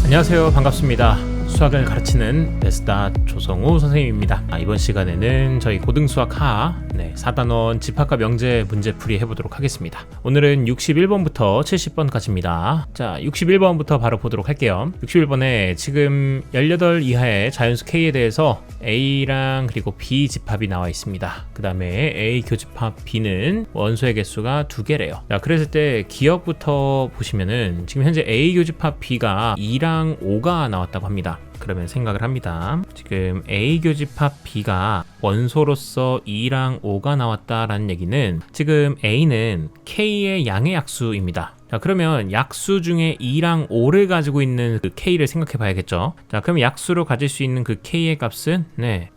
안녕하세요. 반갑습니다. 수학을 가르치는 베스다 조성우 선생님입니다. 이번 시간에는 저희 고등수학 하 4단원 집합과 명제 문제풀이 해보도록 하겠습니다. 오늘은 61번부터 70번까지입니다. 자, 61번부터 바로 보도록 할게요. 61번에 지금 18 이하의 자연수 K에 대해서 A랑 그리고 B 집합이 나와 있습니다. 그 다음에 A 교집합 B는 원소의 개수가 2개래요. 자, 그랬을 때 기억부터 보시면은 지금 현재 A 교집합 B가 2랑 5가 나왔다고 합니다. 그러면 생각을 합니다. 지금 A 교집합 B가 원소로서 2랑 5가 나왔다라는 얘기는 지금 A는 K의 양의 약수입니다. 자, 그러면 약수 중에 2랑 5를 가지고 있는 그 K를 생각해 봐야겠죠. 자, 그럼 약수로 가질 수 있는 그 K의 값은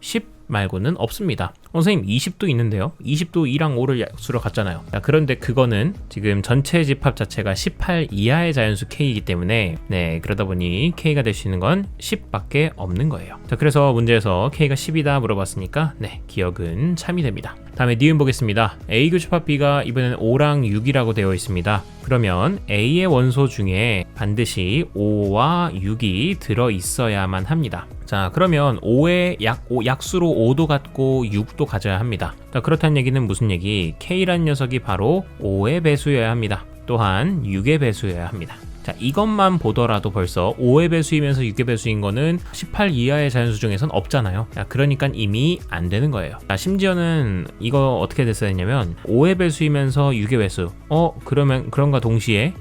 10 말고는 없습니다. 선생님 20도 있는데요. 20도 2랑 5를 약수로 갖잖아요. 자, 그런데 그거는 지금 전체 집합 자체가 18 이하의 자연수 K이기 때문에 그러다 보니 K가 될 수 있는 건 10밖에 없는 거예요. 자, 그래서 문제에서 K가 10이다 물어봤으니까 기억은 참이 됩니다. 다음에 니은 보겠습니다. A 교집합 B가 이번에는 5랑 6이라고 되어 있습니다. 그러면 A의 원소 중에 반드시 5와 6이 들어 있어야만 합니다. 자, 그러면 5의 약수로 5도 갖고 6도 가져야 합니다. 자, 그렇다는 얘기는 무슨 얘기? K라는 녀석이 바로 5의 배수여야 합니다. 또한 6의 배수여야 합니다. 자, 이것만 보더라도 벌써 5의 배수이면서 6의 배수인 거는 18 이하의 자연수 중에선 없잖아요. 자, 그러니까 이미 안 되는 거예요. 자, 심지어는 이거 어떻게 됐어야 했냐면 5의 배수이면서 6의 배수. 그러면 그런가 동시에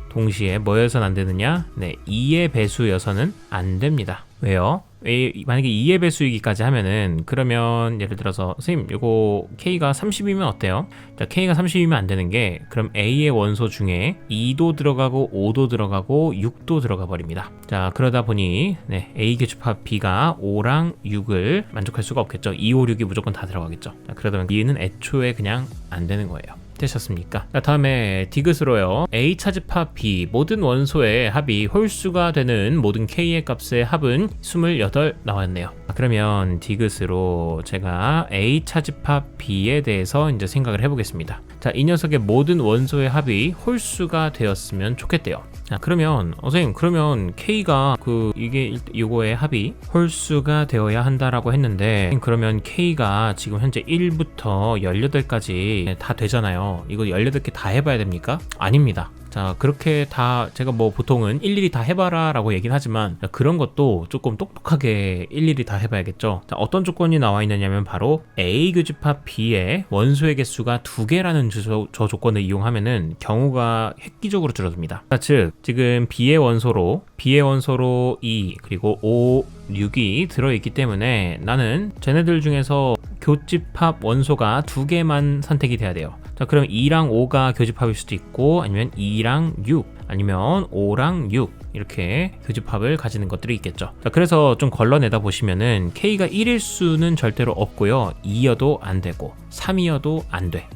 뭐여서는 안 되느냐? 2의 배수여서는 안 됩니다. 왜요? 만약에 2의 배수이기까지 하면은 그러면 예를 들어서 선생님 이거 K가 30이면 어때요? 자, K가 30이면 안 되는 게 그럼 A의 원소 중에 2도 들어가고 5도 들어가고 6도 들어가 버립니다. 자, 그러다 보니 A 교집합 B가 5랑 6을 만족할 수가 없겠죠. 2, 5, 6이 무조건 다 들어가겠죠. 자, 그러다 보니 B는 애초에 그냥 안 되는 거예요. 되셨습니까? 자, 다음에 디귿으로요. A 차집합 B 모든 원소의 합이 홀수가 되는 모든 K의 값의 합은 28 나왔네요. 그러면 디귿으로 제가 A 차집합 B에 대해서 이제 생각을 해보겠습니다. 자, 이 녀석의 모든 원소의 합이 홀수가 되었으면 좋겠대요. 자, 그러면 선생님 그러면 K가 이거의 합이 홀수가 되어야 한다라고 했는데 그러면 K가 지금 현재 1부터 18까지 다 되잖아요. 이거 18개 다 해봐야 됩니까? 아닙니다. 자, 그렇게 다 제가 보통은 일일이 다 해봐라 라고 얘기는 하지만 그런 것도 조금 똑똑하게 일일이 다 해봐야겠죠. 자, 어떤 조건이 나와 있느냐면 바로 A 교집합 B의 원소의 개수가 2개라는 저 조건을 이용하면은 경우가 획기적으로 줄어듭니다. 자, 즉 지금 B의 원소로 2 그리고 5, 6이 들어있기 때문에 나는 쟤네들 중에서 교집합 원소가 2개만 선택이 돼야 돼요. 자, 그럼 2랑 5가 교집합일 수도 있고 아니면 2랑 6 아니면 5랑 6 이렇게 교집합을 가지는 것들이 있겠죠. 자, 그래서 좀 걸러내다 보시면은 K가 1일 수는 절대로 없고요. 2여도 안 되고 3이어도 안 돼.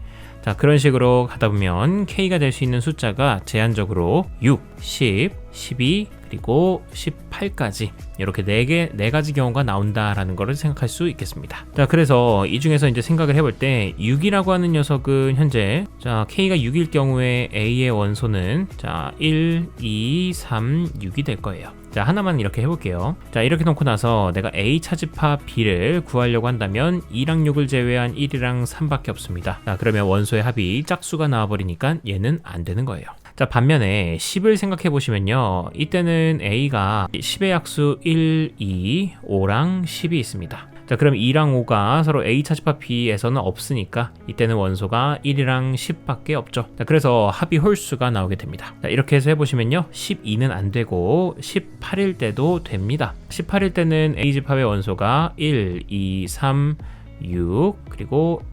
자, 그런 식으로 가다 보면 K가 될 수 있는 숫자가 제한적으로 6, 10, 12 그리고 18까지 이렇게 4가지 경우가 나온다라는 것을 생각할 수 있겠습니다. 자, 그래서 이 중에서 이제 생각을 해볼 때 6이라고 하는 녀석은 현재 자, K가 6일 경우에 A의 원소는 자, 1, 2, 3, 6이 될 거예요. 자, 하나만 이렇게 해볼게요. 자, 이렇게 놓고 나서 내가 A 차집합 B를 구하려고 한다면 2랑 6을 제외한 1이랑 3밖에 없습니다. 자, 그러면 원소의 합이 짝수가 나와버리니까 얘는 안 되는 거예요. 자, 반면에 10을 생각해 보시면요. 이때는 A가 10의 약수 1, 2, 5랑 10이 있습니다. 자, 그럼 2랑 5가 서로 A 차집합 B에서는 없으니까 이때는 원소가 1이랑 10밖에 없죠. 자, 그래서 합이 홀수가 나오게 됩니다. 자, 이렇게 해서 해보시면요. 12는 안 되고 18일 때도 됩니다. 18일 때는 A 집합의 원소가 1, 2, 3, 6 그리고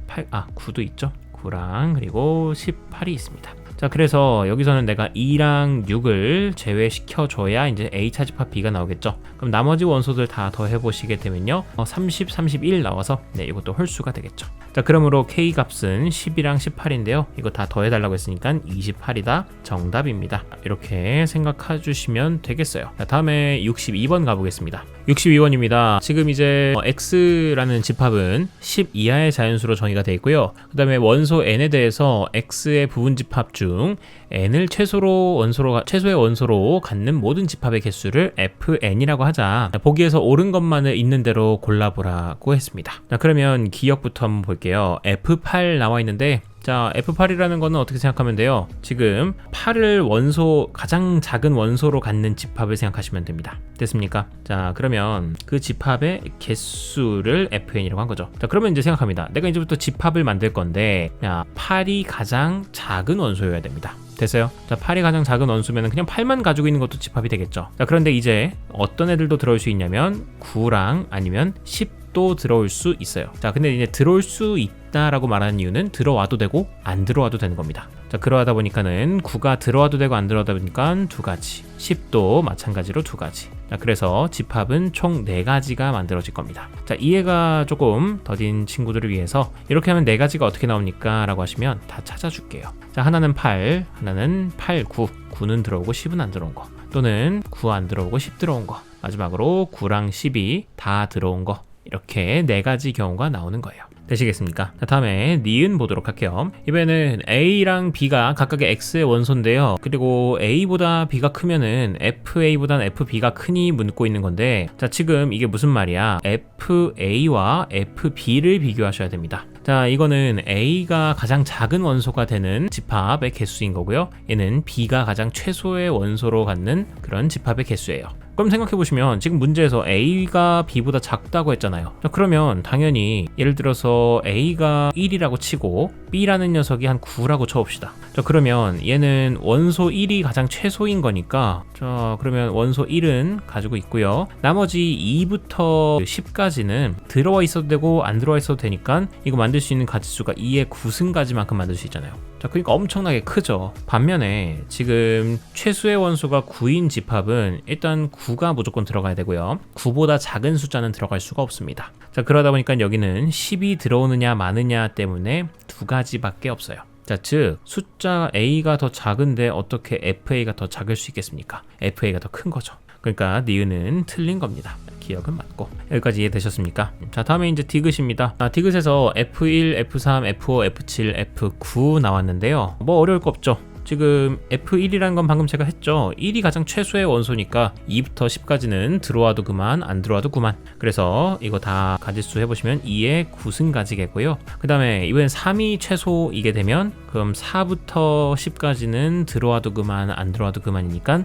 9도 있죠. 9랑 그리고 18이 있습니다. 자, 그래서 여기서는 내가 2랑 6을 제외시켜 줘야 이제 A 차집합 B가 나오겠죠. 그럼 나머지 원소들 다 더해 보시게 되면요 30, 31 나와서 이것도 홀수가 되겠죠. 자, 그러므로 K 값은 10이랑 18인데요 이거 다 더해 달라고 했으니까 28이다 정답입니다. 이렇게 생각해 주시면 되겠어요. 자, 다음에 62번 가보겠습니다. 62번입니다. 지금 이제 X라는 집합은 10 이하의 자연수로 정의가 되어 있고요. 그 다음에 원소 N에 대해서 X의 부분 집합 중 중 n을 최소의 원소로 갖는 모든 집합의 개수를 fn이라고 하자. 보기에서 옳은 것만을 있는 대로 골라보라고 했습니다. 자, 그러면 기억부터 한번 볼게요. f8 나와 있는데, 자, F8이라는 거는 어떻게 생각하면 돼요? 지금 8을 가장 작은 원소로 갖는 집합을 생각하시면 됩니다. 됐습니까? 자, 그러면 그 집합의 개수를 FN이라고 한 거죠. 자, 그러면 이제 생각합니다. 내가 이제부터 집합을 만들 건데, 자, 8이 가장 작은 원소여야 됩니다. 됐어요? 자, 8이 가장 작은 원소면 그냥 8만 가지고 있는 것도 집합이 되겠죠. 자, 그런데 이제 어떤 애들도 들어올 수 있냐면 9랑 아니면 10도 들어올 수 있어요. 자, 근데 이제 들어올 수 있다라고 말하는 이유는 들어와도 되고 안 들어와도 되는 겁니다. 자, 그러다 보니까는 9가 들어와도 되고 안 들어와도 보니까 두 가지, 10도 마찬가지로 두 가지. 자, 그래서 집합은 총 4가지가 만들어질 겁니다. 자, 이해가 조금 더딘 친구들을 위해서 이렇게 하면 4가지가 어떻게 나옵니까? 라고 하시면 다 찾아줄게요. 자, 하나는 8, 하나는 8, 9, 9는 들어오고 10은 안 들어온 거, 또는 9 안 들어오고 10 들어온 거, 마지막으로 9랑 10이 다 들어온 거, 이렇게 4가지 경우가 나오는 거예요. 되시겠습니까? 자, 다음에 니은 보도록 할게요. 이번에는 A랑 B가 각각의 X의 원소인데요. 그리고 A보다 B가 크면은 FA보다는 FB가 크니 묻고 있는 건데, 자, 지금 이게 무슨 말이야? FA와 FB를 비교하셔야 됩니다. 자, 이거는 A가 가장 작은 원소가 되는 집합의 개수인 거고요. 얘는 B가 가장 최소의 원소로 갖는 그런 집합의 개수예요. 그럼 생각해보시면 지금 문제에서 A가 B보다 작다고 했잖아요. 자, 그러면 당연히 예를 들어서 A가 1이라고 치고 B라는 녀석이 한 9라고 쳐봅시다. 자, 그러면 얘는 원소 1이 가장 최소인 거니까, 자, 그러면 원소 1은 가지고 있고요. 나머지 2부터 10까지는 들어와 있어도 되고 안 들어와 있어도 되니까 이거 만들 수 있는 가지수가 2의 9승까지만큼 만들 수 있잖아요. 자, 그러니까 엄청나게 크죠. 반면에 지금 최소의 원소가 9인 집합은 일단 9가 무조건 들어가야 되고요. 9보다 작은 숫자는 들어갈 수가 없습니다. 자, 그러다 보니까 여기는 10이 들어오느냐 마느냐 때문에 두 가지밖에 없어요. 자, 즉 숫자 A가 더 작은데 어떻게 FA가 더 작을 수 있겠습니까? FA가 더 큰 거죠. 그러니까 니은은 틀린 겁니다. 기억은 맞고. 여기까지 이해되셨습니까? 자, 다음에 이제 디귿입니다. 디귿에서 F1, F3, F5, F7, F9 나왔는데요. 뭐 어려울 거 없죠. 지금 F1이라는 건 방금 제가 했죠. 1이 가장 최소의 원소니까 2부터 10까지는 들어와도 그만, 안 들어와도 그만. 그래서 이거 다 가지수 해보시면 2의 9승가지겠고요. 그 다음에 이번엔 3이 최소이게 되면 그럼 4부터 10까지는 들어와도 그만, 안 들어와도 그만이니까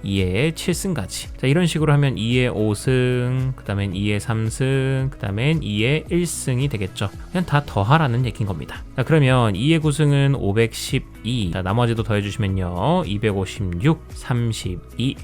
2의 7승가지. 자, 이런 식으로 하면 2의 5승, 그 다음엔 2의 3승, 그 다음엔 2의 1승이 되겠죠. 그냥 다 더하라는 얘기인 겁니다. 자, 그러면 2의 9승은 512. 자, 나머지도 더해주시면요. 256, 32,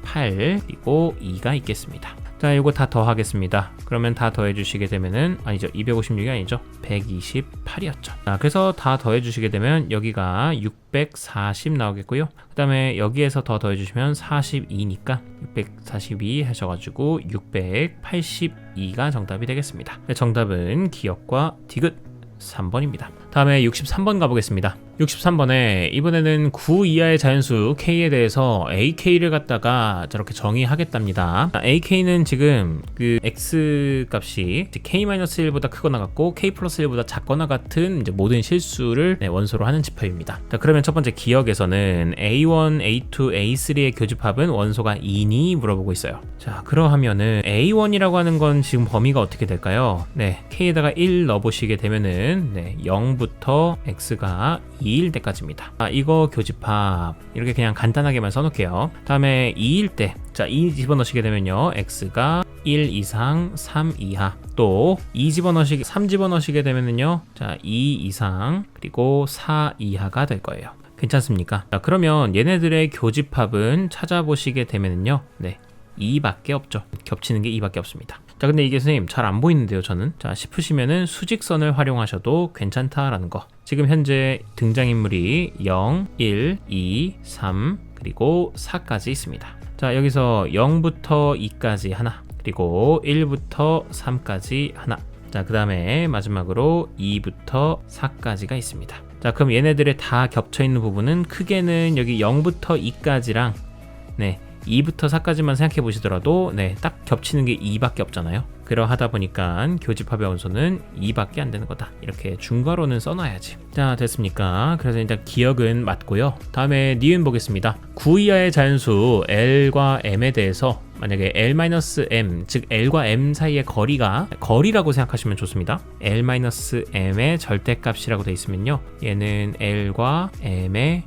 8, 그리고 2가 있겠습니다. 자, 이거 다 더하겠습니다. 그러면 다 더해주시게 되면은, 아니죠, 256이 아니죠, 128이었죠. 자, 그래서 다 더해주시게 되면 여기가 640 나오겠고요. 그 다음에 여기에서 더 더해주시면 42니까 642 하셔가지고 682가 정답이 되겠습니다. 정답은 기억과 디귿 3번입니다. 다음에 63번 가보겠습니다. 63번에 이번에는 9 이하의 자연수 K에 대해서 AK를 갖다가 저렇게 정의하겠답니다. AK는 지금 그 X 값이 K-1보다 크거나 같고 K 플러스 1보다 작거나 같은 이제 모든 실수를 원소로 하는 집합입니다. 자, 그러면 첫 번째 기억에서는 A1, A2, A3의 교집합은 원소가 2니 물어보고 있어요. 자, 그러하면은 A1이라고 하는 건 지금 범위가 어떻게 될까요? K에다가 1 넣어보시게 되면은 0부터 X가 2일 때까지입니다. 이거 교집합 이렇게 그냥 간단하게만 써놓을게요. 다음에 2일 때, 자, 2 집어넣으시게 되면요, X가 1 이상 3 이하, 또 3 집어넣으시게 되면은요, 자, 2 이상 그리고 4 이하가 될 거예요. 괜찮습니까? 자, 그러면 얘네들의 교집합은 찾아보시게 되면은요, 2밖에 없죠. 겹치는 게 2밖에 없습니다. 자, 근데 이게 선생님 잘 안 보이는데요, 저는. 자, 싶으시면은 수직선을 활용하셔도 괜찮다라는 거. 지금 현재 등장인물이 0, 1, 2, 3, 그리고 4까지 있습니다. 자, 여기서 0부터 2까지 하나, 그리고 1부터 3까지 하나. 자, 그 다음에 마지막으로 2부터 4까지가 있습니다. 자, 그럼 얘네들의 다 겹쳐있는 부분은 크게는 여기 0부터 2까지랑 2부터 4까지만 생각해 보시더라도 네, 딱 겹치는 게 2밖에 없잖아요. 그러하다 보니까 교집합의 원소는 2밖에 안 되는 거다. 이렇게 중괄호는 써놔야지. 자, 됐습니까? 그래서 일단 기억은 맞고요. 다음에 니은 보겠습니다. 9 이하의 자연수 L과 M에 대해서 만약에 L-M, 즉 L과 M 사이의 거리라고 생각하시면 좋습니다. L-M의 절대값이라고 되어 있으면요, 얘는 L과 M의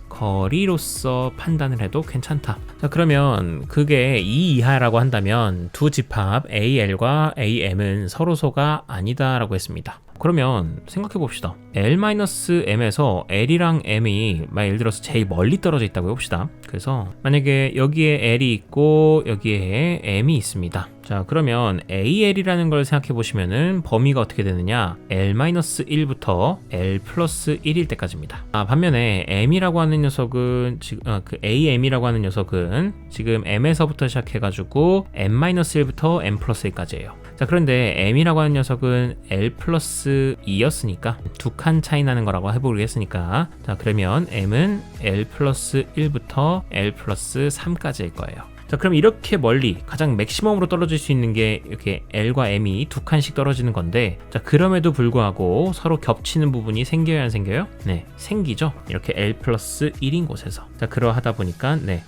거리로서 판단을 해도 괜찮다. 자, 그러면 그게 2 이하라고 한다면 두 집합 AL과 AM은 서로소가 아니다라고 했습니다. 그러면 생각해 봅시다. L-M에서 L이랑 M이 예를 들어서 제일 멀리 떨어져 있다고 해봅시다. 그래서 만약에 여기에 L이 있고 여기에 M이 있습니다. 자, 그러면 AL이라는 걸 생각해 보시면은 범위가 어떻게 되느냐, L-1부터 L+1일 때까지입니다. 반면에 M이라고 하는 녀석은 그 AM이라고 하는 녀석은 지금 M에서부터 시작해 가지고 M-1부터 M+1까지예요. 자, 그런데 M이라고 하는 녀석은 L+2였으니까 두 칸 차이 나는 거라고 해보겠으니까, 자, 그러면 M은 L+1부터 L+3까지일 거예요. 자, 그럼 이렇게 멀리 가장 맥시멈으로 떨어질 수 있는 게 이렇게 L과 M이 두 칸씩 떨어지는 건데, 자, 그럼에도 불구하고 서로 겹치는 부분이 생겨야 안 생겨요? 네, 생기죠. 이렇게 L+1인 곳에서. 자, 그러하다 보니까 네,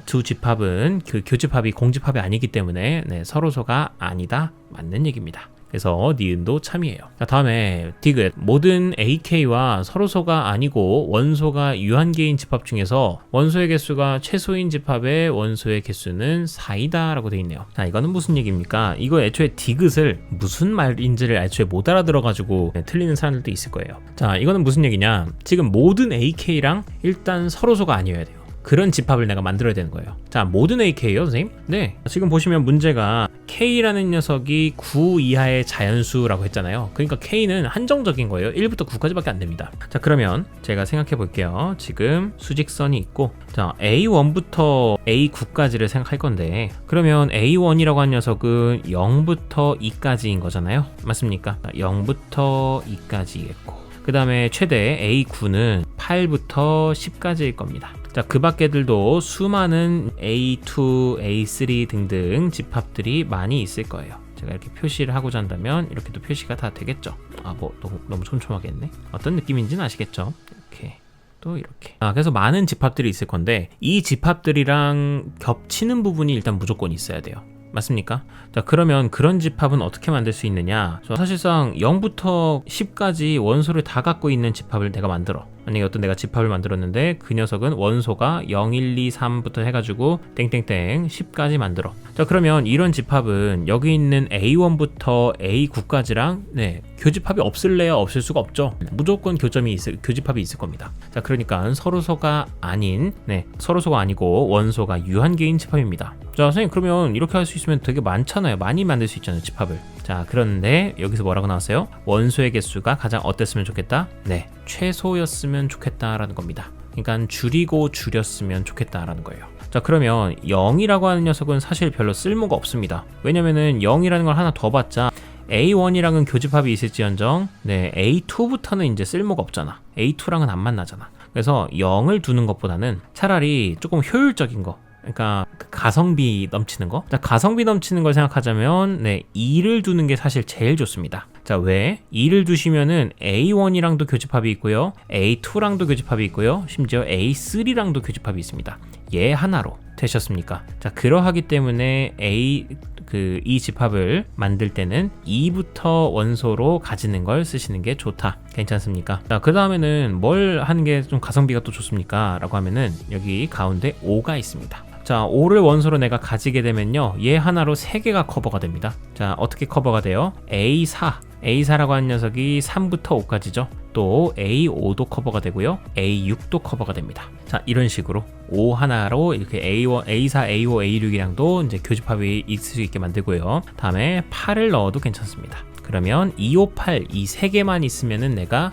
두 집합은 그 교집합이 공집합이 아니기 때문에 네, 서로소가 아니다, 맞는 얘기입니다. 그래서 니은도 참이에요. 자, 다음에 디귿. 모든 AK와 서로소가 아니고 원소가 유한계인 집합 중에서 원소의 개수가 최소인 집합의 원소의 개수는 4이다 라고 되어 있네요. 자, 이거는 무슨 얘기입니까? 이거 애초에 디귿을 무슨 말인지를 애초에 못 알아들어가지고 틀리는 사람들도 있을 거예요. 자, 이거는 무슨 얘기냐, 지금 모든 AK랑 일단 서로소가 아니어야 돼요. 그런 집합을 내가 만들어야 되는 거예요. 자, 모든 AK요, 선생님? 네. 지금 보시면 문제가 K라는 녀석이 9 이하의 자연수라고 했잖아요. 그러니까 K는 한정적인 거예요. 1부터 9까지밖에 안 됩니다. 자, 그러면 제가 생각해 볼게요. 지금 수직선이 있고, 자, A1부터 A9까지를 생각할 건데, 그러면 A1이라고 하는 녀석은 0부터 2까지인 거잖아요. 맞습니까? 0부터 2까지겠고, 그 다음에 최대 A9는 8부터 10까지일 겁니다. 자, 그 밖에들도 수많은 A2, A3 등등 집합들이 많이 있을 거예요. 제가 이렇게 표시를 하고자 한다면 이렇게도 표시가 다 되겠죠. 너무 촘촘하게 했네. 어떤 느낌인지는 아시겠죠? 이렇게 또 이렇게. 그래서 많은 집합들이 있을 건데 이 집합들이랑 겹치는 부분이 일단 무조건 있어야 돼요. 맞습니까? 자, 그러면 그런 집합은 어떻게 만들 수 있느냐? 사실상 0부터 10까지 원소를 다 갖고 있는 집합을 내가 만들어. 만약에 어떤 내가 집합을 만들었는데 그 녀석은 원소가 0, 1, 2, 3부터 해가지고 땡땡땡 10까지 만들어. 자, 그러면 이런 집합은 여기 있는 A1부터 A9까지랑 네, 교집합이 없을래야 없을 수가 없죠. 무조건 교집합이 있을 겁니다. 자, 그러니까 서로소가 아니고 원소가 유한계인 집합입니다. 자, 선생님, 그러면 이렇게 할 수 있으면 되게 많잖아요. 많이 만들 수 있잖아요, 집합을. 자, 그런데 여기서 뭐라고 나왔어요? 원소의 개수가 가장 어땠으면 좋겠다? 네, 최소였으면 좋겠다라는 겁니다. 그러니까 줄이고 줄였으면 좋겠다라는 거예요. 자, 그러면 0이라고 하는 녀석은 사실 별로 쓸모가 없습니다. 왜냐면은 0이라는 걸 하나 더 봤자 A1이랑은 교집합이 있을지언정 네, A2부터는 이제 쓸모가 없잖아. A2랑은 안 만나잖아. 그래서 0을 두는 것보다는 차라리 조금 효율적인 거, 그러니까 가성비 넘치는 거. 자, 가성비 넘치는 걸 생각하자면 네, 2를 두는 게 사실 제일 좋습니다. 자, 왜? 2를 두시면은 A1이랑도 교집합이 있고요, A2랑도 교집합이 있고요, 심지어 A3랑도 교집합이 있습니다. 얘 하나로 되셨습니까? 자, 그러하기 때문에 이 집합을 만들 때는 2부터 원소로 가지는 걸 쓰시는 게 좋다. 괜찮습니까? 자, 그 다음에는 뭘 하는 게 좀 가성비가 또 좋습니까? 라고 하면은 여기 가운데 5가 있습니다. 자, 5를 원소로 내가 가지게 되면요, 얘 하나로 3개가 커버가 됩니다. 자, 어떻게 커버가 돼요? A4라고 하는 녀석이 3부터 5까지죠. 또 A5도 커버가 되고요, A6도 커버가 됩니다. 자, 이런 식으로 5 하나로 이렇게 A1, A4, A5, A6이랑도 이제 교집합이 있을 수 있게 만들고요. 다음에 8을 넣어도 괜찮습니다. 그러면 2, 5, 8 이 3개만 있으면은 내가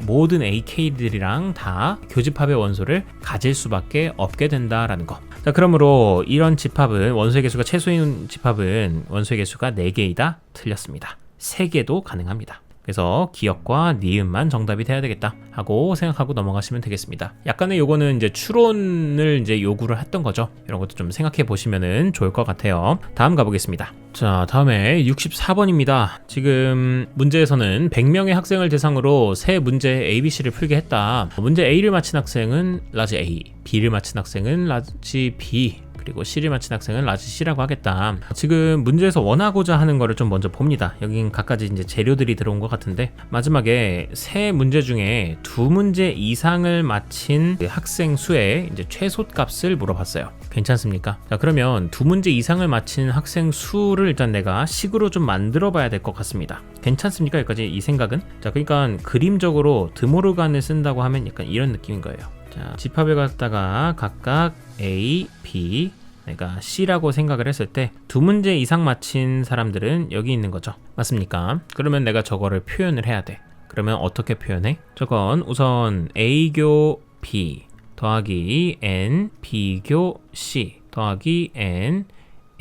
모든 AK들이랑 다 교집합의 원소를 가질 수밖에 없게 된다라는 거. 자, 그러므로 이런 집합은 원소의 개수가 최소인 집합은 원소의 개수가 4개이다. 틀렸습니다. 3개도 가능합니다. 그래서 기역과 니은만 정답이 돼야 되겠다 하고 생각하고 넘어가시면 되겠습니다. 약간의 요거는 이제 추론을 이제 요구를 했던 거죠. 이런 것도 좀 생각해 보시면은 좋을 것 같아요. 다음 가보겠습니다. 자, 다음에 64번입니다. 지금 문제에서는 100명의 학생을 대상으로 세 문제 ABC를 풀게 했다. 문제 A를 맞힌 학생은 라지 A, B를 맞힌 학생은 라지 B, 그리고 C를 맞힌 학생은 라지 C라고 하겠다. 지금 문제에서 원하고자 하는 거를 좀 먼저 봅니다. 여긴 각가지 이제 재료들이 들어온 것 같은데 마지막에 세 문제 중에 두 문제 이상을 맞힌 학생 수의 이제 최소값을 물어봤어요. 괜찮습니까? 자, 그러면 두 문제 이상을 맞힌 학생 수를 일단 내가 식으로 좀 만들어 봐야 될 것 같습니다. 괜찮습니까? 여기까지 이 생각은? 자, 그러니까 그림적으로 드모르간을 쓴다고 하면 약간 이런 느낌인 거예요. 자, 집합을 갖다가 각각 A, B, 내가 C라고 생각을 했을 때 두 문제 이상 맞힌 사람들은 여기 있는 거죠. 맞습니까? 그러면 내가 저거를 표현을 해야 돼. 그러면 어떻게 표현해? 저건 우선 A교 B 더하기 N B교 C 더하기 N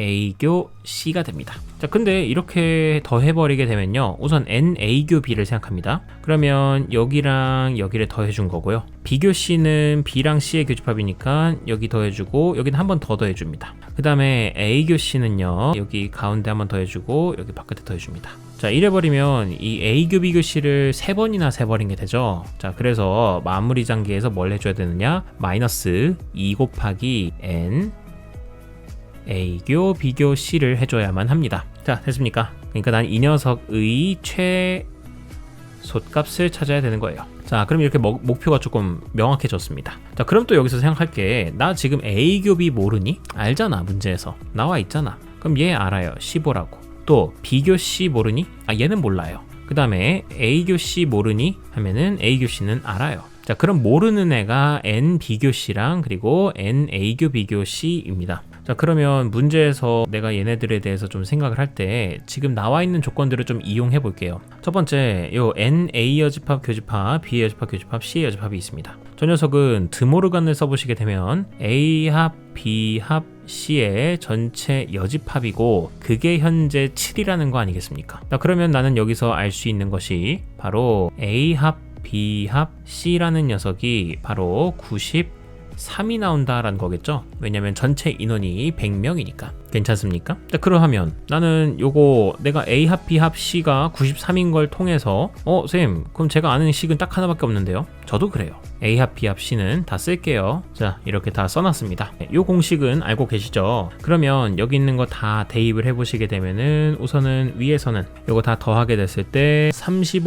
A교 C가 됩니다. 자, 근데 이렇게 더해버리게 되면요, 우선 NA교 B를 생각합니다. 그러면 여기랑 여기를 더해준 거고요. B교 C는 B랑 C의 교집합이니까 여기 더해주고 여기는 한 번 더 더해줍니다. 그 다음에 A교 C는요, 여기 가운데 한 번 더해주고 여기 바깥에 더해줍니다. 자, 이래버리면 이 A교 B교 C를 세 번이나 세버린 게 되죠. 자, 그래서 마무리 단계에서 뭘 해줘야 되느냐, 마이너스 2 곱하기 N A교 B교 C를 해줘야만 합니다. 자, 됐습니까? 그러니까 난 이 녀석의 최소값을 찾아야 되는 거예요. 자, 그럼 이렇게 목표가 조금 명확해졌습니다. 자, 그럼 또 여기서 생각할게. 나 지금 A교 B 모르니? 알잖아, 문제에서 나와 있잖아. 그럼 얘 알아요, C 보라고. 또 B교 C 모르니? 아, 얘는 몰라요. 그 다음에 A교 C 모르니? 하면은 A교 C는 알아요. 자, 그럼 모르는 애가 N B교 C랑 그리고 N A교 B교 C입니다. 자, 그러면 문제에서 내가 얘네들에 대해서 좀 생각을 할 때 지금 나와 있는 조건들을 좀 이용해 볼게요. 첫 번째, 요 NA 여집합 교집합, B 여집합 교집합, C 여집합이 있습니다. 저 녀석은 드모르간을 써보시게 되면 A 합, B 합, C의 전체 여집합이고 그게 현재 7이라는 거 아니겠습니까? 자, 그러면 나는 여기서 알 수 있는 것이 바로 A 합, B 합, C라는 녀석이 바로 93이 나온다라는 거겠죠? 왜냐면 전체 인원이 100명이니까. 괜찮습니까? 자, 그러하면 나는 요거 내가 A 합 B 합 C가 93인 걸 통해서 쌤, 그럼 제가 아는 식은 딱 하나밖에 없는데요? 저도 그래요. A 합 B 합 C는 다 쓸게요. 자, 이렇게 다 써놨습니다. 요 공식은 알고 계시죠? 그러면 여기 있는 거 다 대입을 해보시게 되면은 우선은 위에서는 요거 다 더하게 됐을 때 40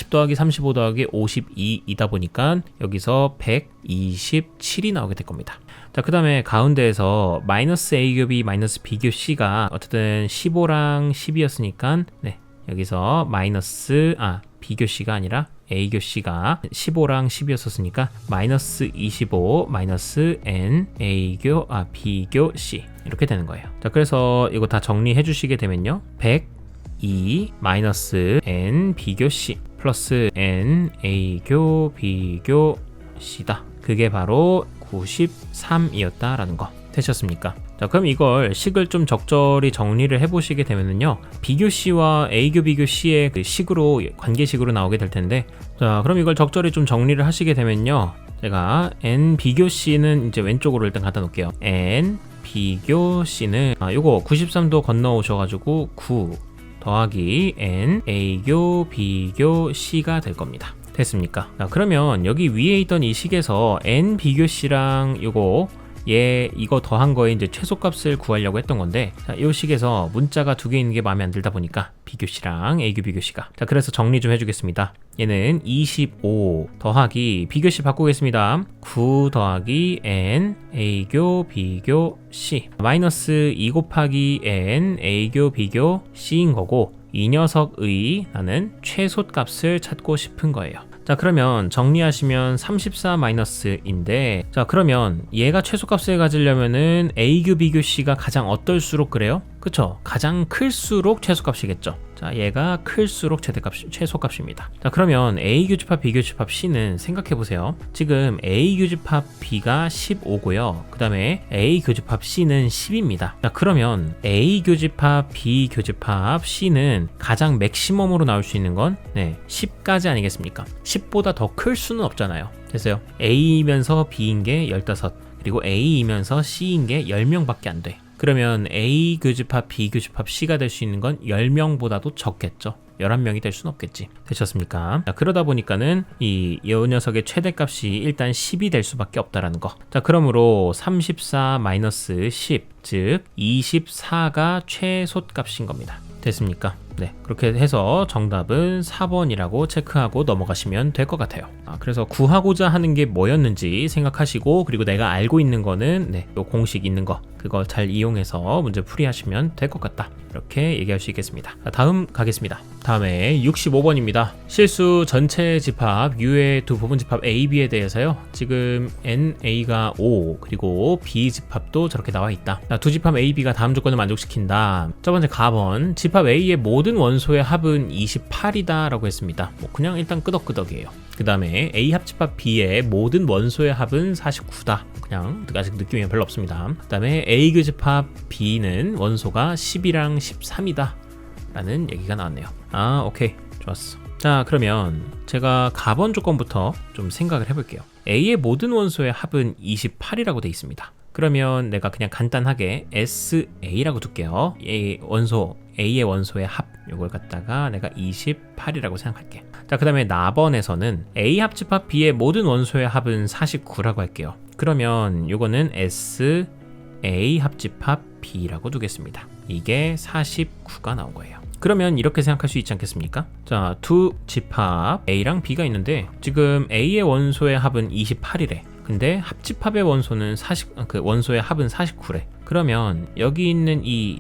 더하기 35 더하기 52이다 보니까 여기서 127이 나오게 될 겁니다. 자, 그 다음에 가운데에서 마이너스 A교 B 마이너스 B교 C가 어쨌든 15랑 10이었으니까 네, 여기서 마이너스 B교 C가 아니라 A교 C가 15랑 10이었으니까 마이너스 25 마이너스 N B교 C 이렇게 되는 거예요. 자, 그래서 이거 다 정리해 주시게 되면요, 102 마이너스 N B교 C 플러스 N A교 B교 C다. 그게 바로 93이었다라는 거 되셨습니까? 자, 그럼 이걸 식을 좀 적절히 정리를 해보시게 되면은요, B교 C와 A교 B교 C의 그 식으로 관계식으로 나오게 될 텐데, 자, 그럼 이걸 적절히 좀 정리를 하시게 되면요, 제가 N B교 C는 이제 왼쪽으로 일단 갖다 놓을게요. N B교 C는 요거 93도 건너 오셔가지고 9 더하기 N A교 B교 C가 될 겁니다. 됐습니까? 자, 그러면 여기 위에 있던 이 식에서 N B교 C랑 요거 이거 더한 거에 이제 최소값을 구하려고 했던 건데, 자, 이 식에서 문자가 두 개 있는 게 마음에 안 들다 보니까 B교 C랑 A교 B교 C가, 자, 그래서 정리 좀 해주겠습니다. 얘는 25 더하기 B교 C 바꾸겠습니다. 9 더하기 N A교 B교 C 마이너스 2 곱하기 N A교 B교 C인 거고, 이 녀석의 나는 최소값을 찾고 싶은 거예요. 자, 그러면 정리하시면 34-인데, 자, 그러면 얘가 최소값을 가지려면은 A교 B교 C가 가장 어떨수록 그래요? 그쵸? 가장 클수록 최소값이겠죠. 자, 얘가 클수록 최소값입니다. 자, 그러면 A 교집합, B 교집합 C는 생각해보세요. 지금 A 교집합 B가 15고요. 그 다음에 A 교집합 C는 10입니다. 자, 그러면 A 교집합, B 교집합 C는 가장 맥시멈으로 나올 수 있는 건 10까지 아니겠습니까? 10보다 더 클 수는 없잖아요. 됐어요? A이면서 B인 게 15, 그리고 A이면서 C인 게 10명밖에 안 돼. 그러면 A 교집합, B 교집합 C가 될 수 있는 건 10명보다도 적겠죠. 11명이 될 수는 없겠지. 되셨습니까? 자, 그러다 보니까는 이 녀석의 최대값이 일단 10이 될 수밖에 없다라는 거. 자, 그러므로 34-10, 즉 24가 최소값인 겁니다. 됐습니까? 네, 그렇게 해서 정답은 4번이라고 체크하고 넘어가시면 될 것 같아요. 그래서 구하고자 하는 게 뭐였는지 생각하시고, 그리고 내가 알고 있는 거는 요 공식 있는 거, 그거 잘 이용해서 문제 풀이하시면 될 것 같다, 이렇게 얘기할 수 있겠습니다. 다음 가겠습니다. 다음에 65번입니다. 실수 전체 집합 U의 두 부분 집합 A, B에 대해서요. 지금 NA가 5, 그리고 B 집합도 저렇게 나와 있다. 두 집합 A, B가 다음 조건을 만족시킨다. 첫 번째 가번, 집합 A의 모든 원소의 합은 28이다 라고 했습니다. 그냥 일단 끄덕끄덕이에요. 그 다음에 A 합집합 B의 모든 원소의 합은 49다. 그냥 아직 느낌이 별로 없습니다. 그 다음에 A 교집합 B는 원소가 10이랑 13이다 라는 얘기가 나왔네요. 오케이, 좋았어. 자, 그러면 제가 가번 조건부터 좀 생각을 해볼게요. A의 모든 원소의 합은 28이라고 돼 있습니다. 그러면 내가 그냥 간단하게 SA라고 둘게요. A의 원소의 합, 요걸 갖다가 내가 28이라고 생각할게. 자, 그 다음에 나번에서는 A 합집합 B의 모든 원소의 합은 49라고 할게요. 그러면 요거는 SA 합집합 B라고 두겠습니다. 이게 49가 나온 거예요. 그러면 이렇게 생각할 수 있지 않겠습니까? 자, 두 집합 A랑 B가 있는데 지금 A의 원소의 합은 28이래. 근데 합집합의 원소는 원소의 합은 49래. 그러면 여기 있는 이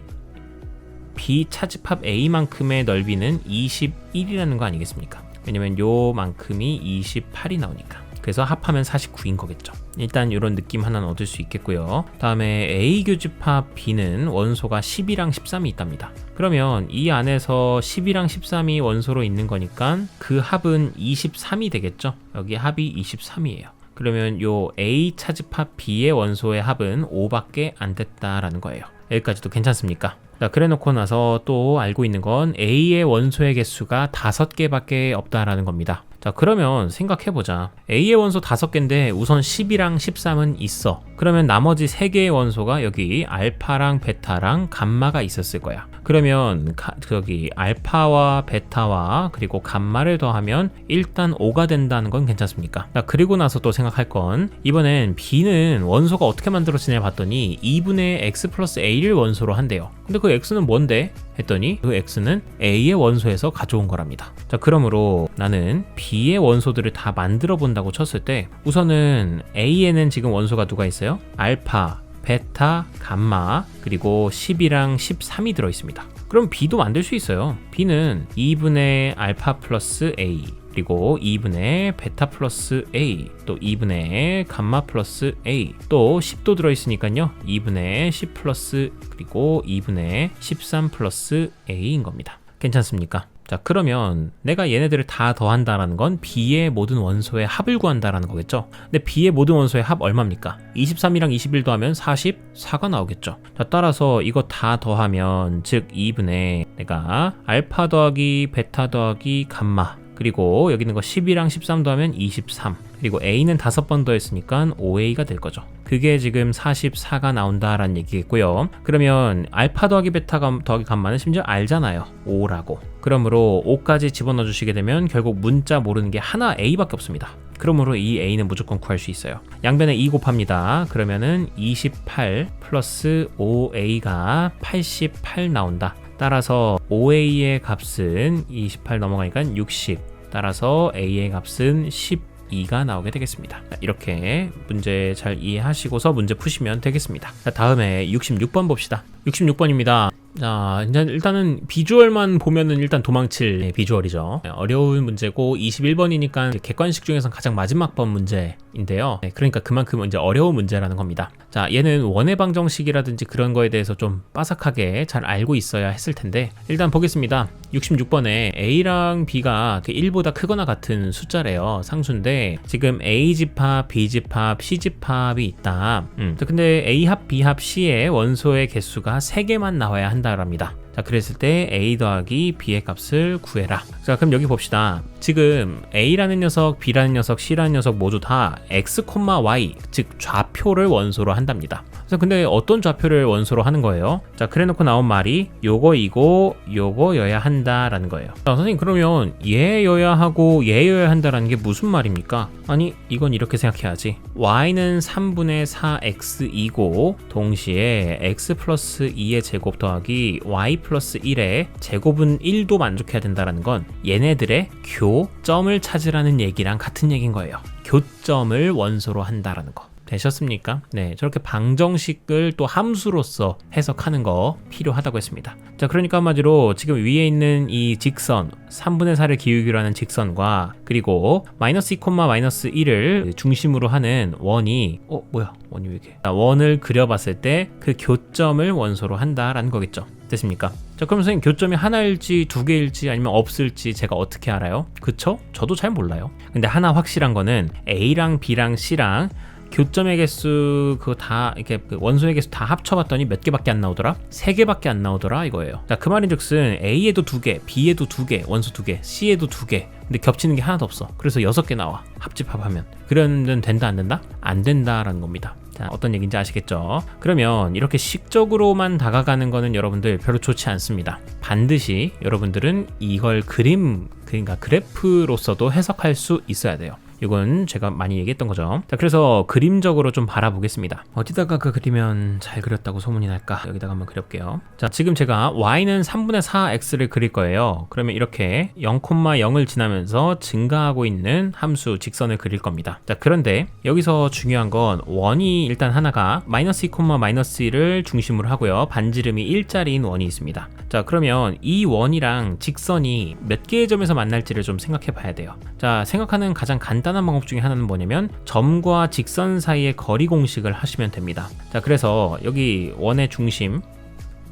B 차집합 A만큼의 넓이는 21이라는 거 아니겠습니까? 왜냐면 요만큼이 28이 나오니까. 그래서 합하면 49인 거겠죠. 일단 이런 느낌 하나는 얻을 수 있겠고요. 다음에 A 교집합 B는 원소가 10이랑 13이 있답니다. 그러면 이 안에서 10이랑 13이 원소로 있는 거니까 그 합은 23이 되겠죠. 여기 합이 23이에요. 그러면 요 A 차집합 B의 원소의 합은 5밖에 안 됐다라는 거예요. 여기까지도 괜찮습니까? 자, 그래 놓고 나서 또 알고 있는 건 A의 원소의 개수가 5개밖에 없다라는 겁니다. 자, 그러면 생각해보자. A의 원소 5개인데 우선 10이랑 13은 있어. 그러면 나머지 3개의 원소가 여기 알파랑 베타랑 감마가 있었을 거야. 그러면 저기 알파와 베타와 그리고 감마를 더하면 일단 5가 된다는 건 괜찮습니까? 자, 그리고 나서 또 생각할 건 이번엔 B는 원소가 어떻게 만들어지냐 봤더니 2분의 X 플러스 A를 원소로 한대요. 근데 그 X는 뭔데? 했더니 그 X는 A의 원소에서 가져온 거랍니다. 자, 그러므로 나는 B의 원소들을 다 만들어 본다고 쳤을 때 우선은 A에는 지금 원소가 누가 있어요? 알파, 베타, 감마, 그리고 10이랑 13이 들어있습니다. 그럼 B도 만들 수 있어요. B는 2분의 알파 플러스 A, 그리고 2분의 베타 플러스 A, 또 2분의 감마 플러스 A, 또 10도 들어있으니까요 2분의 10 플러스 그리고 2분의 13 플러스 A인 겁니다. 괜찮습니까? 자, 그러면 내가 얘네들을 다 더한다라는 건 B의 모든 원소의 합을 구한다라는 거겠죠. 근데 B의 모든 원소의 합 얼마입니까? 23이랑 21 더하면 44가 나오겠죠. 자, 따라서 이거 다 더하면 즉 2분의 내가 알파 더하기 베타 더하기 감마, 그리고 여기 있는 거 10이랑 13 더하면 23, 그리고 A는 5번 더했으니까 5A가 될 거죠. 그게 지금 44가 나온다라는 얘기겠고요. 그러면 알파 더하기 베타 더하기 감마는 심지어 알잖아요. 5라고. 그러므로 5까지 집어넣어 주시게 되면 결국 문자 모르는 게 하나 A밖에 없습니다. 그러므로 이 A는 무조건 구할 수 있어요. 양변에 2 곱합니다. 그러면은 28 플러스 5A가 88 나온다. 따라서 5A의 값은 28 넘어가니까 60. 따라서 A의 값은 12가 나오게 되겠습니다. 이렇게 문제 잘 이해하시고서 문제 푸시면 되겠습니다. 자, 다음에 66번 봅시다. 66번입니다. 자, 일단은 비주얼만 보면은 일단 도망칠 비주얼이죠. 어려운 문제고 21번이니까 객관식 중에서 가장 마지막 번 문제인데요. 그러니까 그만큼 이제 어려운 문제라는 겁니다. 자, 얘는 원의 방정식이라든지 그런 거에 대해서 좀 빠삭하게 잘 알고 있어야 했을 텐데 일단 보겠습니다. 66번에 A랑 B가 1보다 크거나 같은 숫자래요. 상수인데 지금 A집합, B집합, C집합이 있다. 근데 A합, B합, C의 원소의 개수가 3개만 나와야 한다랍니다. 자, 그랬을 때 A 더하기 B의 값을 구해라. 자, 그럼 여기 봅시다. 지금 A라는 녀석, B라는 녀석, C라는 녀석 모두 다 X, Y, 즉 좌표를 원소로 한답니다. 그래서 근데 어떤 좌표를 원소로 하는 거예요? 자, 그래놓고 나온 말이 요거이고 요거여야 한다라는 거예요. 자, 선생님 그러면 얘여야 하고 얘여야 한다라는 게 무슨 말입니까? 아니, 이건 이렇게 생각해야지. Y는 3분의 4X이고 동시에 X 플러스 2의 제곱 더하기 Y 플러스 1의 제곱은 1도 만족해야 된다는 건 얘네들의 교점을 찾으라는 얘기랑 같은 얘기인 거예요. 교점을 원소로 한다라는 거. 되셨습니까? 네, 저렇게 방정식을 또 함수로서 해석하는 거 필요하다고 했습니다. 자, 그러니까 한마디로 지금 위에 있는 이 직선 3분의 4를 기울기로 하는 직선과 그리고 마이너스 2, 마이너스 1을 중심으로 하는 원이 원이 왜 이렇게 원을 그려봤을 때 그 교점을 원소로 한다라는 거겠죠. 됐습니까? 자, 그럼 선생님 교점이 하나일지 두 개일지 아니면 없을지 제가 어떻게 알아요? 그쵸? 저도 잘 몰라요. 근데 하나 확실한 거는 A랑 B랑 C랑 교점의 개수 그거 다 이렇게 원소의 개수 다 합쳐봤더니 몇 개밖에 안 나오더라? 3개밖에 안 나오더라 이거예요. 자, 그 말인즉슨 A에도 2개, B에도 2개, 원소 2개, C에도 2개. 근데 겹치는 게 하나도 없어. 그래서 6개 나와. 합집합하면. 그러면 된다 안 된다? 안 된다라는 겁니다. 자, 어떤 얘기인지 아시겠죠? 그러면 이렇게 식적으로만 다가가는 거는 여러분들 별로 좋지 않습니다. 반드시 여러분들은 이걸 그러니까 그래프로서도 해석할 수 있어야 돼요. 이건 제가 많이 얘기했던 거죠. 자, 그래서 그림적으로 좀 바라보겠습니다. 어디다가 그리면 잘 그렸다고 소문이 날까? 여기다가 한번 그려볼게요. 자, 지금 제가 y는 3분의 4x를 그릴 거예요. 그러면 이렇게 0,0을 지나면서 증가하고 있는 함수 직선을 그릴 겁니다. 자, 그런데 여기서 중요한 건 원이 일단 하나가 마이너스 2, 마이너스 1을 중심으로 하고요. 반지름이 1짜리인 원이 있습니다. 자, 그러면 이 원이랑 직선이 몇 개의 점에서 만날지를 좀 생각해 봐야 돼요. 자, 생각하는 가장 간단한 방법 중에 하나는 뭐냐면 점과 직선 사이의 거리 공식을 하시면 됩니다. 자, 그래서 여기 원의 중심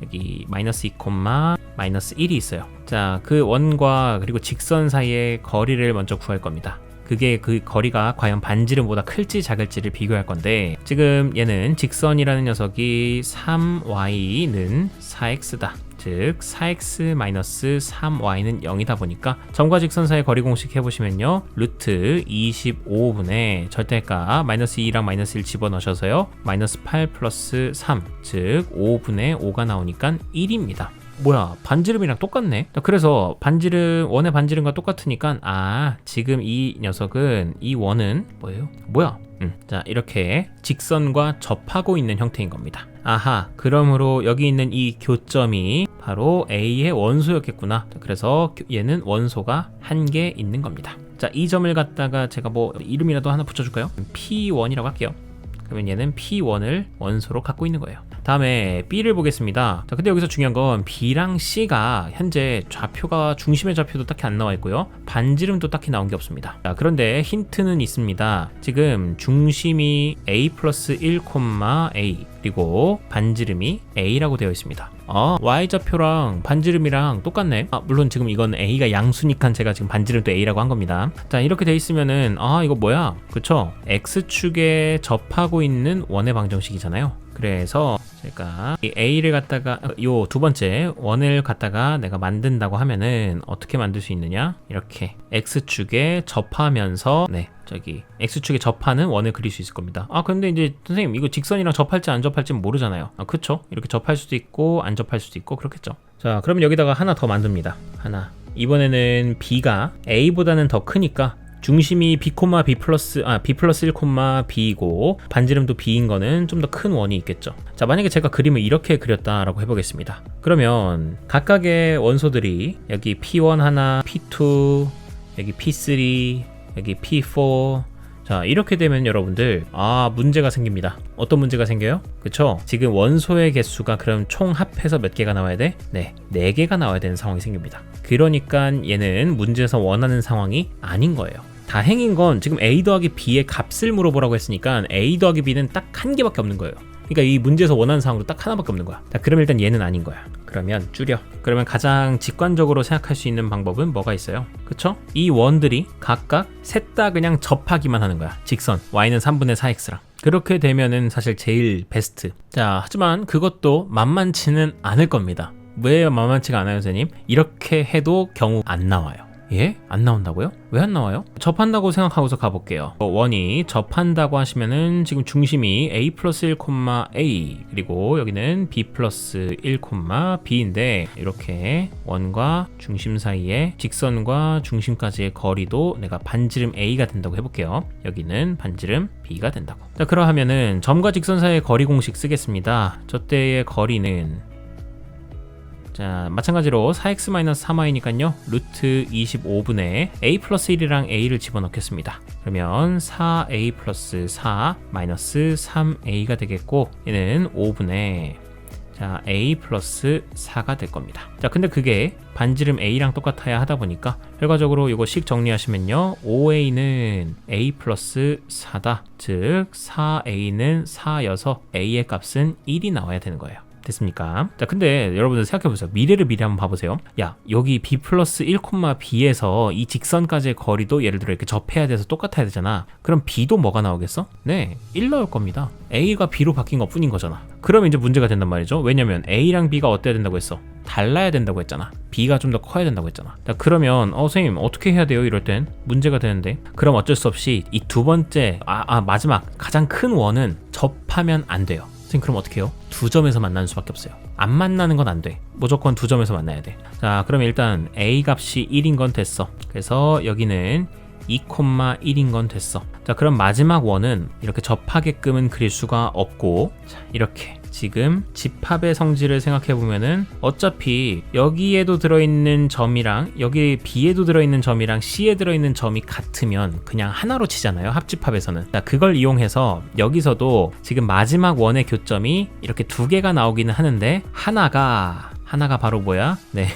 여기 마이너스 2, 마이너스 1이 있어요. 자, 그 원과 그리고 직선 사이의 거리를 먼저 구할 겁니다. 그게 그 거리가 과연 반지름보다 클지 작을지를 비교할 건데 지금 얘는 직선이라는 녀석이 3y는 4x다. 즉 4x-3y는 0이다 보니까 점과 직선 사이의 거리 공식 해보시면요. 루트 25분의 절대값 마이너스 2랑 마이너스 1 집어넣으셔서요. 마이너스 8 플러스 3 즉 5분의 5가 나오니까 1입니다. 뭐야, 반지름이랑 똑같네. 그래서 원의 반지름과 똑같으니까 지금 이 녀석은 이 원은 뭐야? 자, 이렇게 직선과 접하고 있는 형태인 겁니다. 아하, 그러므로 여기 있는 이 교점이 바로 A의 원소였겠구나. 그래서 얘는 원소가 한 개 있는 겁니다. 자, 이 점을 갖다가 제가 이름이라도 하나 붙여줄까요? P1이라고 할게요. 그러면 얘는 P1을 원소로 갖고 있는 거예요. 다음에 B를 보겠습니다. 자, 근데 여기서 중요한 건 B랑 C가 현재 중심의 좌표도 딱히 안 나와 있고요. 반지름도 딱히 나온 게 없습니다. 자, 그런데 힌트는 있습니다. 지금 중심이 A 플러스 1, A 그리고 반지름이 A라고 되어 있습니다. Y좌표랑 반지름이랑 똑같네. 물론 지금 이건 A가 양수니까 제가 지금 반지름도 A라고 한 겁니다. 자, 이렇게 돼 있으면은 이거 뭐야? 그쵸? X축에 접하고 있는 원의 방정식이잖아요. 그래서 제가 이 A를 갖다가 요 두 번째 원을 갖다가 내가 만든다고 하면은 어떻게 만들 수 있느냐? 이렇게 X축에 접하면서 X축에 접하는 원을 그릴 수 있을 겁니다. 근데 이제 선생님 이거 직선이랑 접할지 안 접할지는 모르잖아요. 그쵸? 이렇게 접할 수도 있고 안 접할 수도 있고 그렇겠죠. 자, 그러면 여기다가 하나 더 만듭니다. 이번에는 B가 A보다는 더 크니까 중심이 B, B 플러스 1, B이고 반지름도 B인 거는 좀 더 큰 원이 있겠죠. 자, 만약에 제가 그림을 이렇게 그렸다라고 해보겠습니다. 그러면 각각의 원소들이 여기 P1 하나, P2, 여기 P3, 여기 P4, 자, 이렇게 되면 여러분들 문제가 생깁니다. 어떤 문제가 생겨요? 그쵸? 지금 원소의 개수가 그럼 총 합해서 몇 개가 나와야 돼? 네, 4개가 나와야 되는 상황이 생깁니다. 그러니까 얘는 문제에서 원하는 상황이 아닌 거예요. 다행인 건 지금 A 더하기 B의 값을 물어보라고 했으니까 A 더하기 B는 딱 한 개밖에 없는 거예요. 그러니까 이 문제에서 원하는 상황으로 딱 하나밖에 없는 거야. 자, 그럼 일단 얘는 아닌 거야. 그러면 줄여. 그러면 가장 직관적으로 생각할 수 있는 방법은 뭐가 있어요? 그쵸? 이 원들이 각각 셋 다 그냥 접하기만 하는 거야. 직선 y는 3분의 4x랑. 그렇게 되면은 사실 제일 베스트. 자, 하지만 그것도 만만치는 않을 겁니다. 왜 만만치가 않아요, 선생님? 이렇게 해도 경우 안 나와요. 예? 안 나온다고요? 왜 안 나와요? 접한다고 생각하고서 가볼게요. 원이 접한다고 하시면은 지금 중심이 a 플러스 1, a 그리고 여기는 b 플러스 1, b인데 이렇게 원과 중심 사이에 직선과 중심까지의 거리도 내가 반지름 a가 된다고 해볼게요. 여기는 반지름 b가 된다고. 자, 그러하면은 점과 직선 사이의 거리 공식 쓰겠습니다. 저 때의 거리는 자, 마찬가지로 4x-3y니까요 루트 25분의 a 플러스 1이랑 a를 집어넣겠습니다. 그러면 4a 플러스 4 마이너스 3a가 되겠고 얘는 5분의 자 a 플러스 4가 될 겁니다. 자, 근데 그게 반지름 a랑 똑같아야 하다 보니까 결과적으로 이거 식 정리하시면요 5a는 a 플러스 4다. 즉 4a는 4여서 a의 값은 1이 나와야 되는 거예요. 됐습니까? 자, 근데 여러분들 생각해보세요. 미래를 미리 한번 봐보세요. 야, 여기 b 플러스 1, b에서 이 직선까지의 거리도 예를 들어 이렇게 접해야 돼서 똑같아야 되잖아. 그럼 b도 뭐가 나오겠어? 네, 1 나올 겁니다. a가 b로 바뀐 것 뿐인 거잖아. 그러면 이제 문제가 된단 말이죠. 왜냐면 a랑 b가 어때야 된다고 했어? 달라야 된다고 했잖아. b가 좀 더 커야 된다고 했잖아. 자, 그러면 선생님 어떻게 해야 돼요? 이럴 땐 문제가 되는데 그럼 어쩔 수 없이 이 두 번째 마지막 가장 큰 원은 접하면 안 돼요. 선생님 그럼 어떻게 해요? 두 점에서 만나는 수밖에 없어요. 안 만나는 건 안 돼. 무조건 두 점에서 만나야 돼. 자, 그러면 일단 a 값이 1인 건 됐어. 그래서 여기는 2,1인 건 됐어. 자, 그럼 마지막 원은 이렇게 접하게끔은 그릴 수가 없고 자, 이렇게 지금 집합의 성질을 생각해보면은 어차피 여기에도 들어있는 점이랑 여기 B에도 들어있는 점이랑 C에 들어있는 점이 같으면 그냥 하나로 치잖아요, 합집합에서는. 자, 그걸 이용해서 여기서도 지금 마지막 원의 교점이 이렇게 두 개가 나오기는 하는데 하나가 바로 뭐야? 네,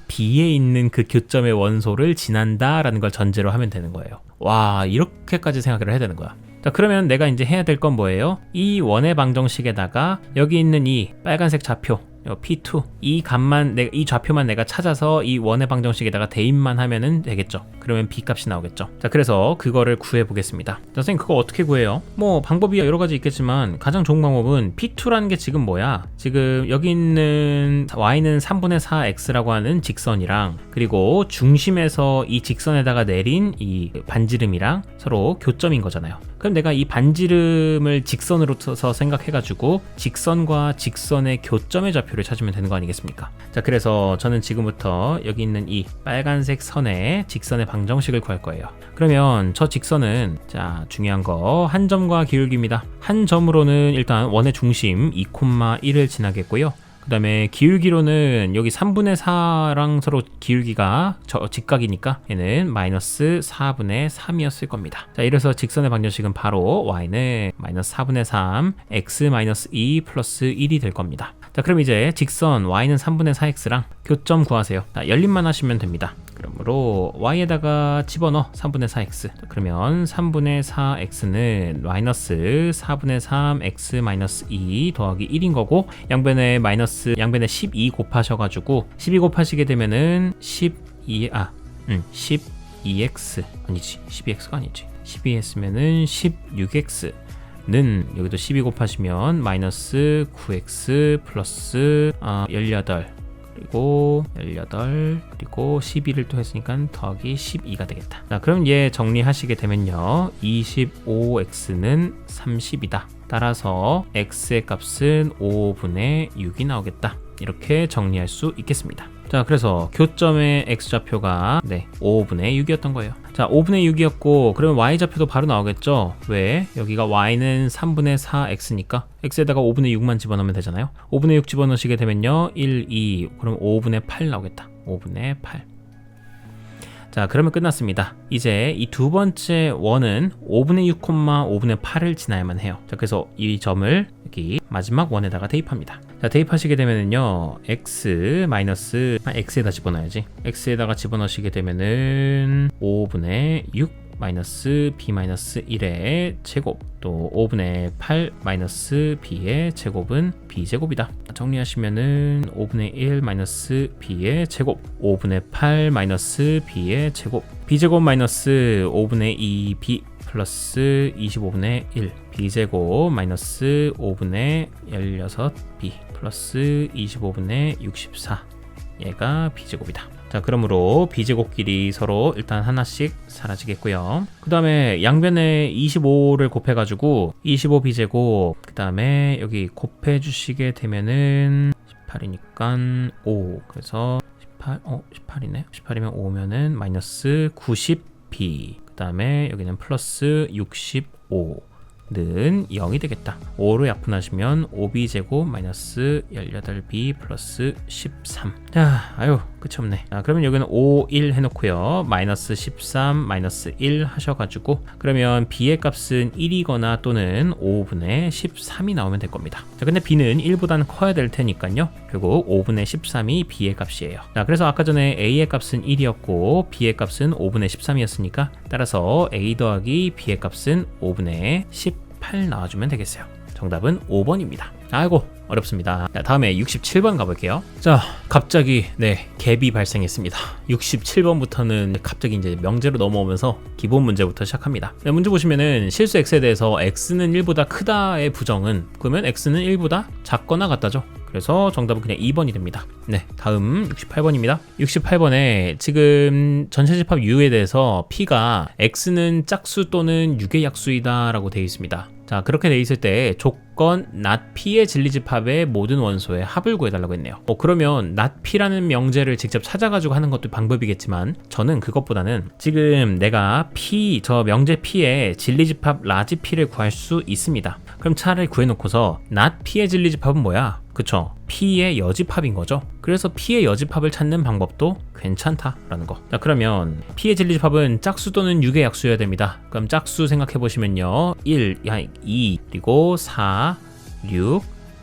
B에 있는 그 교점의 원소를 지난다라는 걸 전제로 하면 되는 거예요. 와, 이렇게까지 생각을 해야 되는 거야. 자, 그러면 내가 이제 해야 될 건 뭐예요? 이 원의 방정식에다가 여기 있는 이 빨간색 좌표 P2 이 값만 이 좌표만 내가 찾아서 이 원의 방정식에다가 대입만 하면은 되겠죠. 그러면 B 값이 나오겠죠. 자, 그래서 그거를 구해 보겠습니다. 자, 선생님 그거 어떻게 구해요? 뭐 방법이 여러 가지 있겠지만 가장 좋은 방법은 P2라는 게 지금 뭐야? 지금 여기 있는 y는 3분의 4x라고 하는 직선이랑 그리고 중심에서 이 직선에다가 내린 이 반지름이랑 서로 교점인 거잖아요. 그럼 내가 이 반지름을 직선으로 써서 생각해가지고 직선과 직선의 교점의 좌표를 찾으면 되는 거 아니겠습니까? 자, 그래서 저는 지금부터 여기 있는 이 빨간색 선의 직선의 방정식을 구할 거예요. 그러면 저 직선은 자, 중요한 거 한 점과 기울기입니다. 한 점으로는 일단 원의 중심 2,1을 지나겠고요. 그 다음에 기울기로는 여기 3분의 4랑 서로 기울기가 직각이니까 얘는 마이너스 4분의 3이었을 겁니다. 자, 이래서 직선의 방정식은 바로 y는 마이너스 4분의 3 x 마이너스 2 플러스 1이 될 겁니다. 자, 그럼 이제 직선 y는 3분의 4x랑 교점 구하세요. 자, 열림만 하시면 됩니다. 그러므로 y에다가 집어넣어 3분의 4x. 그러면 3분의 4x는 마이너스 4분의 3x 마이너스 2 더하기 1인 거고 양변에 마이너스 양변에 12 곱하셔가지고 12 곱하시게 되면은 12x 아니지 12x가 아니지 12 했으면은 16x 는 여기도 12 곱하시면 마이너스 9x 플러스 18 그리고 18 그리고 12를 또 했으니까 더하기 12가 되겠다. 자, 그럼 얘 정리하시게 되면요 25x는 30이다. 따라서 x의 값은 5분의 6이 나오겠다. 이렇게 정리할 수 있겠습니다. 자, 그래서 교점의 x좌표가 5분의 6이었던 거예요. 자, 5분의 6이었고 그러면 y좌표도 바로 나오겠죠. 왜? 여기가 y는 3분의 4x니까 x에다가 5분의 6만 집어넣으면 되잖아요. 5분의 6 집어넣으시게 되면요 1, 2 그럼 5분의 8 나오겠다. 5분의 8. 자, 그러면 끝났습니다. 이제 이 두 번째 원은 5분의 6, 5분의 8을 지나야만 해요. 자, 그래서 이 점을 여기 마지막 원에다가 대입합니다. 자, 대입하시게 되면은요, x에다 집어넣어야지. x에다가 집어넣으시게 되면은 5분의 6 마이너스 b 마이너스 1의 제곱, 또 5분의 8 마이너스 b의 제곱은 b제곱이다. 정리하시면은 5분의 1 마이너스 b의 제곱, 5분의 8 마이너스 b의 제곱, b제곱 마이너스 5분의 2b 플러스 25분의 1 b제곱 마이너스 5분의 16b 플러스 25분의 64, 얘가 b제곱이다. 자, 그러므로 b제곱끼리 서로 일단 하나씩 사라지겠고요. 그 다음에 양변에 25를 곱해가지고 25b제곱, 그 다음에 여기 곱해주시게 되면은 18이니까 5, 그래서 18이네. 18이면 5면은 마이너스 90b, 그 다음에 여기는 플러스 65는 0이 되겠다. 5로 약분하시면 5b제곱 마이너스 18b 플러스 13. 자, 아유, 끝이 없네. 자, 그러면 여기는 5, 1 해놓고요. 마이너스 13, 마이너스 1 하셔가지고, 그러면 b의 값은 1이거나 또는 5분의 13이 나오면 될 겁니다. 자, 근데 b는 1보다는 커야 될 테니까요. 결국 5분의 13이 b의 값이에요. 자, 그래서 아까 전에 a의 값은 1이었고, b의 값은 5분의 13이었으니까, 따라서 a 더하기 b의 값은 5분의 18 나와주면 되겠어요. 정답은 5번입니다. 아이고, 어렵습니다. 자, 다음에 67번 가볼게요. 자, 갑자기 갭이 발생했습니다. 67번부터는 갑자기 이제 명제로 넘어오면서 기본 문제부터 시작합니다. 문제 보시면은 실수 x에 대해서 x는 1보다 크다의 부정은, 그러면 x는 1보다 작거나 같다죠. 그래서 정답은 그냥 2번이 됩니다. 네, 다음 68번입니다. 68번에 지금 전체 집합 U에 대해서 P가 X는 짝수 또는 6의 약수이다 라고 되어 있습니다. 자, 그렇게 되어 있을 때 조건 not P의 진리집합의 모든 원소의 합을 구해달라고 했네요. 그러면 not P라는 명제를 직접 찾아가지고 하는 것도 방법이겠지만, 저는 그것보다는 지금 내가 P, 저 명제 P의 진리집합 라지 P를 구할 수 있습니다. 그럼 차라리 구해놓고서 not P의 진리집합은 뭐야? 그쵸? P의 여집합인 거죠. 그래서 P의 여집합을 찾는 방법도 괜찮다라는 거. 자, 그러면 P의 진리집합은 짝수 또는 6의 약수여야 됩니다. 그럼 짝수 생각해 보시면요, 1, 2, 그리고 4, 6,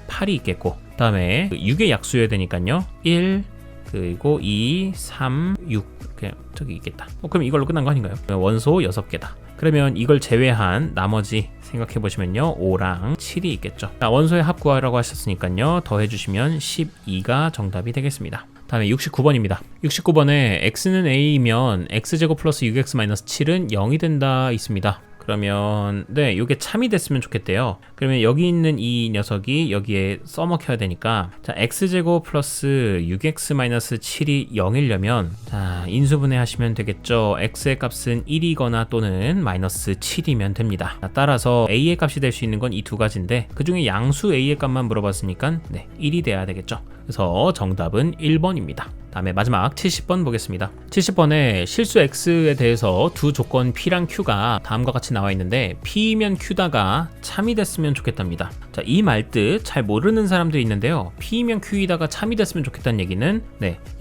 8이 있겠고, 그 다음에 6의 약수여야 되니까요, 1, 그리고 2, 3, 6 이렇게 저기 있겠다. 그럼 이걸로 끝난 거 아닌가요? 원소 6개다. 그러면 이걸 제외한 나머지 생각해 보시면요, 5랑 7이 있겠죠. 자, 원소의 합 구하라고 하셨으니까요, 더해주시면 12가 정답이 되겠습니다. 다음에 69번입니다. 69번에 x는 a이면 x제곱 플러스 6x 마이너스 7은 0이 된다 있습니다. 그러면 이게 참이 됐으면 좋겠대요. 그러면 여기 있는 이 녀석이 여기에 써먹혀야 되니까, 자, x제곱 플러스 6x-7이 0이려면 자, 인수분해 하시면 되겠죠. x의 값은 1이거나 또는 마이너스 7이면 됩니다. 자, 따라서 a의 값이 될 수 있는 건 이 두 가지인데, 그 중에 양수 a의 값만 물어봤으니까 1이 돼야 되겠죠. 그래서 정답은 1번입니다. 다음에 마지막 70번 보겠습니다. 70번에 실수 x에 대해서 두 조건 p랑 q가 다음과 같이 나와 있는데, p면 q다가 참이 됐으면 좋겠답니다. 자, 이 말뜻 잘 모르는 사람들이 있는데요, p면 q이다가 참이 됐으면 좋겠다는 얘기는,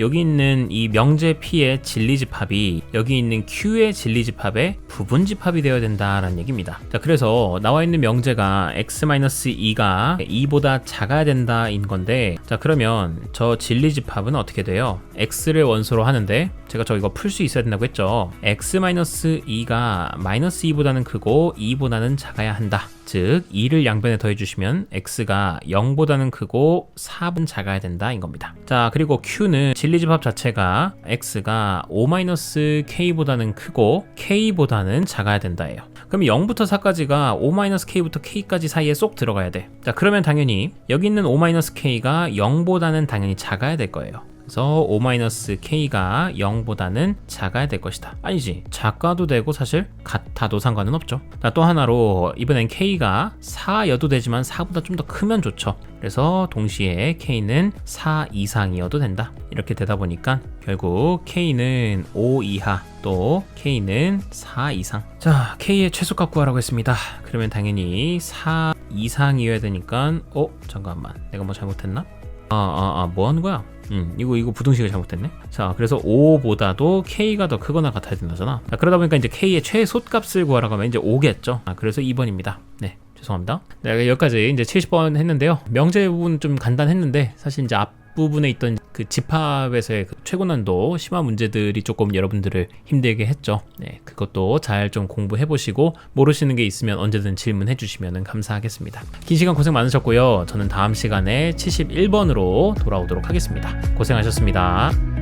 여기 있는 이 명제 p의 진리집합이 여기 있는 q의 진리집합의 부분집합이 되어야 된다라는 얘기입니다. 자, 그래서 나와 있는 명제가 x-2가 2보다 작아야 된다인 건데, 자, 그러면 저 진리집합은 어떻게 돼요? x를 원소로 하는데, 제가 저 이거 풀 수 있어야 된다고 했죠. x-2가 마이너스 2보다는 크고 2보다는 작아야 한다. 즉 2를 양변에 더해주시면 x가 0보다는 크고 4분 작아야 된다 인 겁니다. 자, 그리고 q는 진리집합 자체가 x가 5-k보다는 크고 k보다는 작아야 된다예요. 그럼 0부터 4까지가 5-k부터 k까지 사이에 쏙 들어가야 돼. 자, 그러면 당연히 여기 있는 5-k가 0보다는 당연히 작아야 될 거예요. 그래서 5-k가 0보다는 작아야 될 것이다. 아니지, 작아도 되고 사실 같아도 상관은 없죠. 자, 또 하나로 이번엔 k가 4여도 되지만 4보다 좀 더 크면 좋죠. 그래서 동시에 k는 4 이상이어도 된다. 이렇게 되다 보니까 결국 k는 5 이하, 또 k는 4 이상. 자, k의 최소값 구하라고 했습니다. 그러면 당연히 4 이상이어야 되니까 잠깐만, 내가 뭐 잘못했나? 뭐 하는 거야? 이거 부등식을 잘못했네. 자, 그래서 5보다도 K가 더 크거나 같아야 된다잖아. 자, 그러다 보니까 이제 K의 최소값을 구하라고 하면 이제 5겠죠. 그래서 2번입니다. 네, 죄송합니다. 네, 여기까지 이제 70번 했는데요. 명제 부분 좀 간단했는데 사실 이제 앞부분에 있던 그 집합에서의 그 최고난도 심화 문제들이 조금 여러분들을 힘들게 했죠. 네, 그것도 잘 좀 공부해 보시고 모르시는 게 있으면 언제든 질문해 주시면 감사하겠습니다. 긴 시간 고생 많으셨고요. 저는 다음 시간에 71번으로 돌아오도록 하겠습니다. 고생하셨습니다.